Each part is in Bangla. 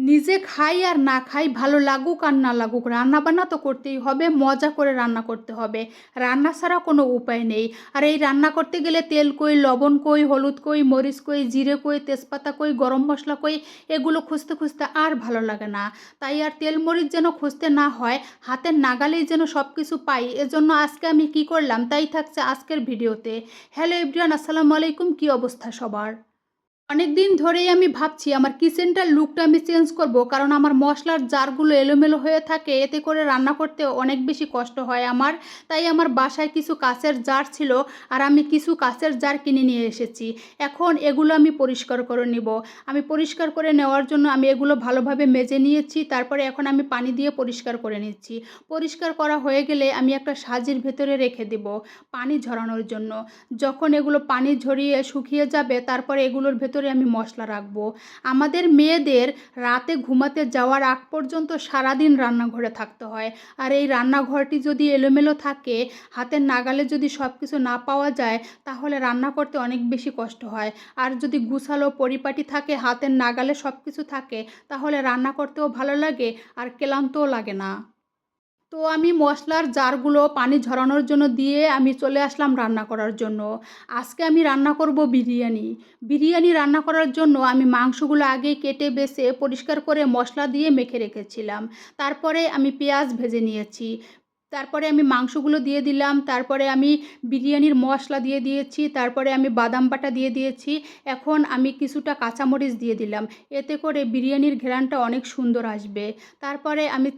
নিজে খাই আর না খাই, ভালো লাগুক আর না লাগুক, রান্না বান্না তো করতেই হবে, মজা করে রান্না করতে হবে। রান্না ছাড়া কোনো উপায় নেই। আর এই রান্না করতে গেলে তেল কই, লবণ কই, হলুদ কই, মরিচ কই, জিরে কই, তেজপাতা কই, গরম মশলা কই, এগুলো খুঁজতে খুঁজতে আর ভালো লাগে না। তাই আর তেল মরিচ যেন খুঁজতে না হয়, হাতের নাগালেই যেন সব কিছু পাই, এজন্য আজকে আমি কি করলাম তাই থাকছে আজকের ভিডিওতে। হ্যালো এভরিওয়ান, আসসালামু আলাইকুম। কি অবস্থা সবার? অনেক দিন ধরেই আমি ভাবছি আমার কিচেনটার লুকটা আমি চেঞ্জ করব, কারণ আমার মশলার জারগুলো এলোমেলো হয়ে থাকে, এতে করে রান্না করতে অনেক বেশি কষ্ট হয় আমার। তাই আমার বাসায় কিছু কাঁচের জার ছিল, আর আমি কিছু কাঁচের জার কিনে নিয়ে এসেছি। এখন এগুলো আমি পরিষ্কার করে নিব। আমি পরিষ্কার করে নেওয়ার জন্য আমি এগুলো ভালোভাবে মেজে নিয়েছি, তারপরে এখন আমি পানি দিয়ে পরিষ্কার করে নিচ্ছি। পরিষ্কার করা হয়ে গেলে আমি একটা সাজির ভেতরে রেখে দেব পানি ঝরানোর জন্য। যখন এগুলো পানি ঝরিয়ে শুকিয়ে যাবে, তারপরে এগুলোর ভেতরে আমি মশলা রাখবো। আমাদের মেয়েদের রাতে ঘুমাতে যাওয়ার আগ পর্যন্ত সারাদিন রান্নাঘরে থাকতে হয়। আর এই রান্নাঘরটি যদি এলোমেলো থাকে, হাতের নাগালে যদি সব কিছু না পাওয়া যায়, তাহলে রান্না করতে অনেক বেশি কষ্ট হয়। আর যদি গুছালো পরিপাটি থাকে, হাতের নাগালে সব কিছু থাকে, তাহলে রান্না করতেও ভালো লাগে আর ক্লান্তও লাগে না। তো আমি মশলার জারগুলো পানি ঝরানোর জন্য দিয়ে আমি চলে আসলাম রান্না করার জন্য। আজকে আমি রান্না করব বিরিয়ানি। বিরিয়ানি রান্না করার জন্য আমি মাংসগুলো আগেই কেটে বেছে পরিষ্কার করে মশলা দিয়ে মেখে রেখেছিলাম। তারপরে আমি পেঁয়াজ ভেজে নিয়েছি। তারপরে আমি মাংসগুলো দিয়ে দিলাম। তারপরে আমি বিরিয়ানির মশলা দিয়ে দিয়েছি। তারপরে আমি বাদাম বাটা দিয়ে দিয়েছি। এখন আমি কিছুটা কাঁচামরিচ দিয়ে দিলাম। এতে করে বিরিয়ানির ঘ্রাণটা অনেক সুন্দর আসবে। তারপরে আমি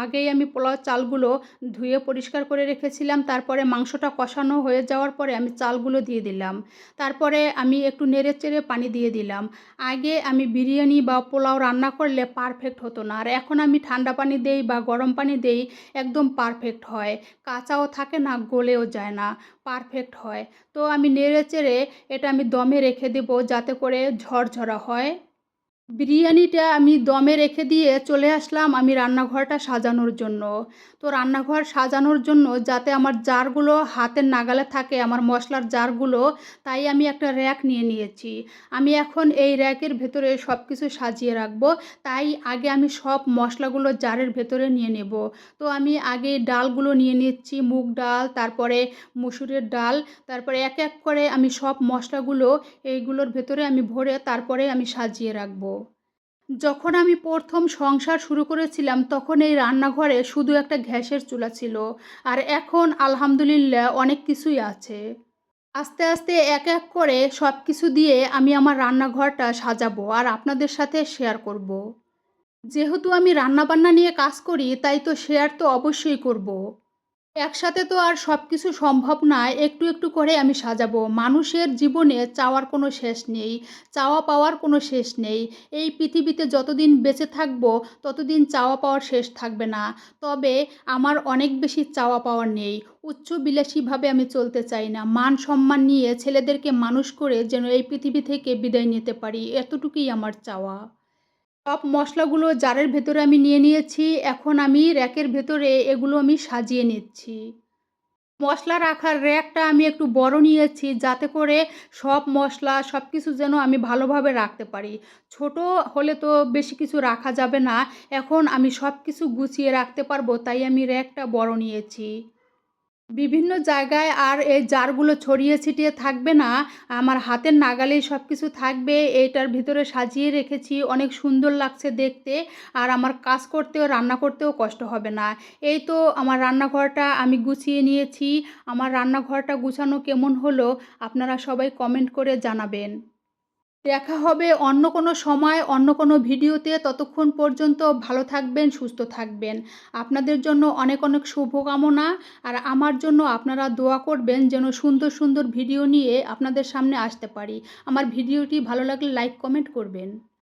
আগেই আমি পোলাও চালগুলো ধুয়ে পরিষ্কার করে রেখেছিলাম। তারপরে মাংসটা কষানো হয়ে যাওয়ার পরে আমি চালগুলো দিয়ে দিলাম। তারপরে আমি একটু নেড়েচেড়ে পানি দিয়ে দিলাম। আগে আমি বিরিয়ানি বা পোলাও রান্না করলে পারফেক্ট হতো না, আর এখন আমি ঠান্ডা পানি দেই বা গরম পানি দেই, একদম পারফেক্ট হয়। কাঁচাও থাকে না, গলেও যায় না, পারফেক্ট হয়। তো আমি নেড়েচেড়ে এটা আমি দমে রেখে দেবো যাতে করে ঝরঝরা হয়। বিরিয়ানিটা আমি দমে রেখে দিয়ে চলে আসলাম আমি রান্নাঘরটা সাজানোর জন্য। তো রান্নাঘর সাজানোর জন্য যাতে আমার জারগুলো হাতের নাগালে থাকে, আমার মশলার জারগুলো, তাই আমি একটা র্যাক নিয়ে নিয়েছি। আমি এখন এই র্যাকের ভেতরে সব কিছু সাজিয়ে রাখবো। তাই আগে আমি সব মশলাগুলো জারের ভেতরে নিয়ে নেব। তো আমি আগে ডালগুলো নিয়ে নিচ্ছি, মুগ ডাল, তারপরে মসুরের ডাল, তারপরে এক এক করে আমি সব মশলাগুলো এইগুলোর ভেতরে আমি ভরে তারপরে আমি সাজিয়ে রাখবো। যখন আমি প্রথম সংসার শুরু করেছিলাম, তখন এই রান্নাঘরে শুধু একটা গ্যাসের চুলা ছিল। আর এখন আলহামদুলিল্লাহ অনেক কিছুই আছে। আস্তে আস্তে এক এক করে সব কিছু দিয়ে আমি আমার রান্নাঘরটা সাজাবো আর আপনাদের সাথে শেয়ার করব। যেহেতু আমি রান্নাবান্না নিয়ে কাজ করি, তাই তো শেয়ার তো অবশ্যই করব। একসাথে তো আর সব কিছু সম্ভব নয়, একটু একটু করে আমি সাজাবো। মানুষের জীবনে চাওয়ার কোনো শেষ নেই, চাওয়া পাওয়ার কোনো শেষ নেই। এই পৃথিবীতে যতদিন বেঁচে থাকবো, ততদিন চাওয়া পাওয়ার শেষ থাকবে না। তবে আমার অনেক বেশি চাওয়া পাওয়ার নেই। উচ্চবিলাসীভাবে আমি চলতে চাই না। মান সম্মান নিয়ে ছেলেদেরকে মানুষ করে যেন এই পৃথিবী থেকে বিদায় নিতে পারি, এতটুকুই আমার চাওয়া। সব মশলাগুলো জারের ভেতরে আমি নিয়ে নিয়েছি। এখন আমি র্যাকের ভেতরে এগুলো আমি সাজিয়ে নিচ্ছি। মশলা রাখার র্যাকটা আমি একটু বড় নিয়েছি, যাতে করে সব মশলা সব কিছু যেন আমি ভালোভাবে রাখতে পারি। ছোট হলে তো বেশি কিছু রাখা যাবে না। এখন আমি সব কিছু গুছিয়ে রাখতে পারবো, তাই আমি র্যাকটা বড় নিয়েছি। বিভিন্ন জায়গায় আর এই জারগুলো ছড়িয়ে ছিটিয়ে থাকবে না, আমার হাতের নাগালেই সব কিছু থাকবে। এইটার ভিতরে সাজিয়ে রেখেছি, অনেক সুন্দর লাগছে দেখতে। আর আমার কাজ করতেও রান্না করতেও কষ্ট হবে না। এই তো আমার রান্নাঘরটা আমি গুছিয়ে নিয়েছি। আমার রান্নাঘরটা গুছানো কেমন হলো আপনারা সবাই কমেন্ট করে জানাবেন। দেখা হবে অন্য কোনো সময় অন্য কোনো ভিডিওতে। ততক্ষণ পর্যন্ত ভালো থাকবেন, সুস্থ থাকবেন। আপনাদের জন্য অনেক অনেক শুভকামনা। আর আমার জন্য আপনারা দোয়া করবেন যেন সুন্দর সুন্দর ভিডিও নিয়ে আপনাদের সামনে আসতে পারি। আমার ভিডিওটি ভালো লাগলে লাইক কমেন্ট করবেন।